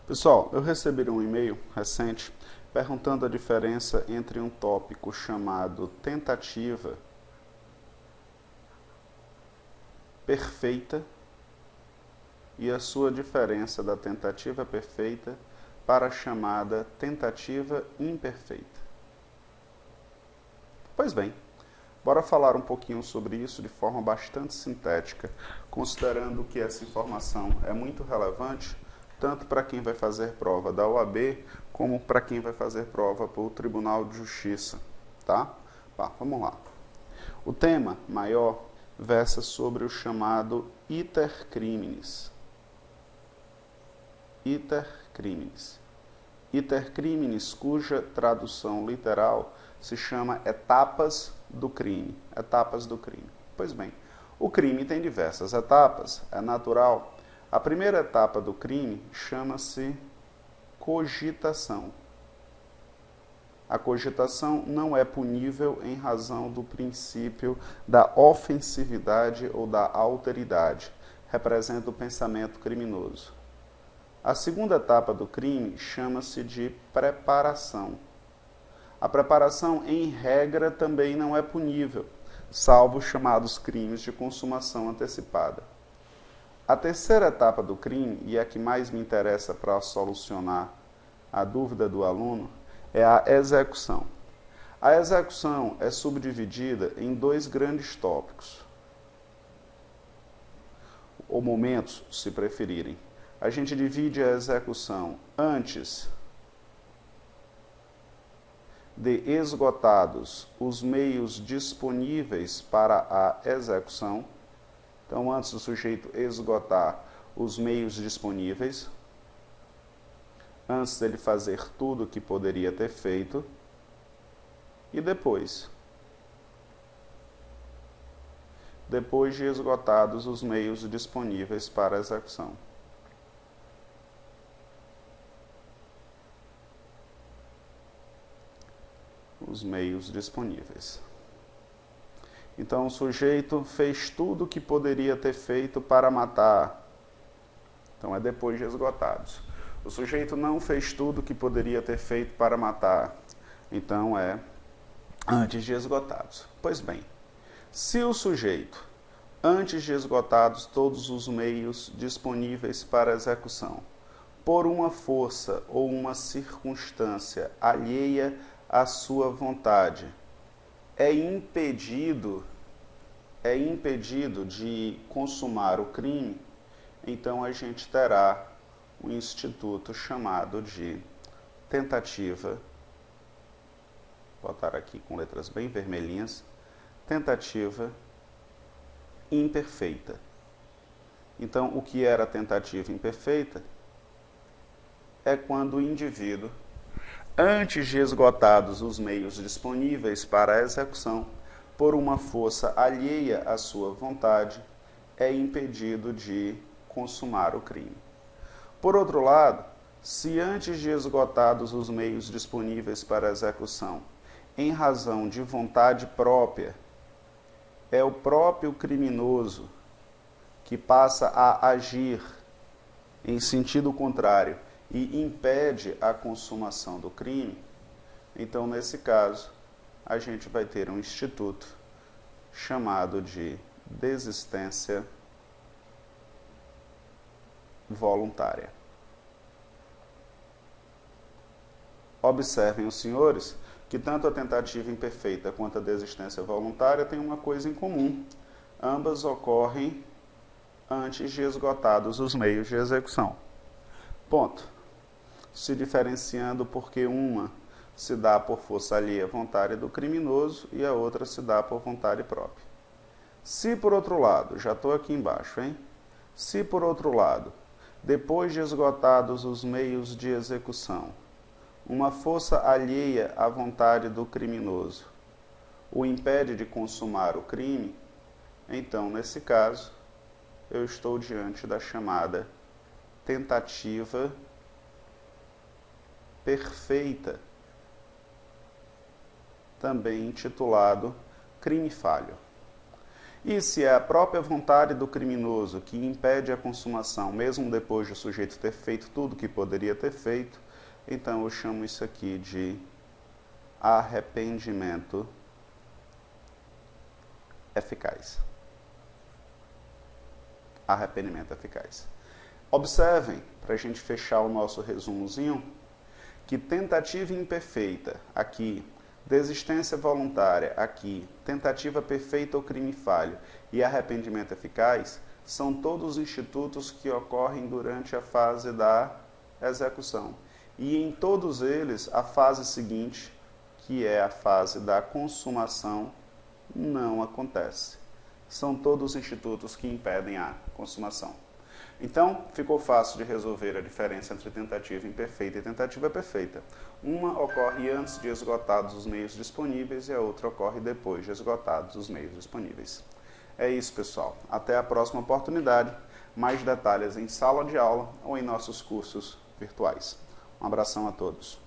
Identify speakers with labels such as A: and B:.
A: Pessoal, eu recebi um e-mail recente perguntando a diferença entre um tópico chamado tentativa perfeita e a sua diferença da tentativa perfeita para a chamada tentativa imperfeita. Pois bem, bora falar um pouquinho sobre isso de forma bastante sintética, considerando que essa informação é muito relevante tanto para quem vai fazer prova da OAB, como para quem vai fazer prova para o Tribunal de Justiça, tá? Vamos lá. O tema maior versa sobre o chamado iter criminis. Iter criminis. Iter criminis, cuja tradução literal se chama etapas do crime. Etapas do crime. Pois bem, o crime tem diversas etapas, é natural. A primeira etapa do crime chama-se cogitação. A cogitação não é punível em razão do princípio da ofensividade ou da alteridade. Representa o pensamento criminoso. A segunda etapa do crime chama-se de preparação. A preparação, em regra, também não é punível, salvo os chamados crimes de consumação antecipada. A terceira etapa do crime, e a que mais me interessa para solucionar a dúvida do aluno, é a execução. A execução é subdividida em dois grandes tópicos, ou momentos, se preferirem. A gente divide a execução antes de esgotados os meios disponíveis para a execução. Então, antes do sujeito esgotar os meios disponíveis, antes dele fazer tudo o que poderia ter feito, e depois de esgotados os meios disponíveis para a execução. Os meios disponíveis. Então, o sujeito fez tudo o que poderia ter feito para matar. Então, é depois de esgotados. O sujeito não fez tudo o que poderia ter feito para matar. Então, é antes de esgotados. Pois bem, se o sujeito, antes de esgotados todos os meios disponíveis para execução, por uma força ou uma circunstância alheia à sua vontade, é impedido de consumar o crime, então a gente terá um instituto chamado de tentativa, vou botar aqui com letras bem vermelhinhas, tentativa imperfeita. Então, o que era tentativa imperfeita é quando o indivíduo, antes de esgotados os meios disponíveis para a execução, por uma força alheia à sua vontade, é impedido de consumar o crime. Por outro lado, se antes de esgotados os meios disponíveis para a execução, em razão de vontade própria, é o próprio criminoso que passa a agir em sentido contrário e impede a consumação do crime, então, nesse caso, a gente vai ter um instituto chamado de desistência voluntária. Observem os senhores que tanto a tentativa imperfeita quanto a desistência voluntária têm uma coisa em comum. Ambas ocorrem antes de esgotados os meios de execução. Ponto. Se diferenciando porque uma se dá por força alheia à vontade do criminoso e a outra se dá por vontade própria. Se, por outro lado, já estou aqui embaixo, hein? Se, por outro lado, depois de esgotados os meios de execução, uma força alheia à vontade do criminoso o impede de consumar o crime, então, nesse caso, eu estou diante da chamada tentativa perfeita, também intitulado crime falho. E se é a própria vontade do criminoso que impede a consumação, mesmo depois de o sujeito ter feito tudo que poderia ter feito, então eu chamo isso aqui de arrependimento eficaz. Arrependimento eficaz. Observem, para a gente fechar o nosso resumozinho, que tentativa imperfeita, aqui, desistência voluntária, aqui, tentativa perfeita ou crime falho e arrependimento eficaz, são todos institutos que ocorrem durante a fase da execução. E em todos eles, a fase seguinte, que é a fase da consumação, não acontece. São todos institutos que impedem a consumação. Então, ficou fácil de resolver a diferença entre tentativa imperfeita e tentativa perfeita. Uma ocorre antes de esgotados os meios disponíveis e a outra ocorre depois de esgotados os meios disponíveis. É isso, pessoal. Até a próxima oportunidade. Mais detalhes em sala de aula ou em nossos cursos virtuais. Um abração a todos.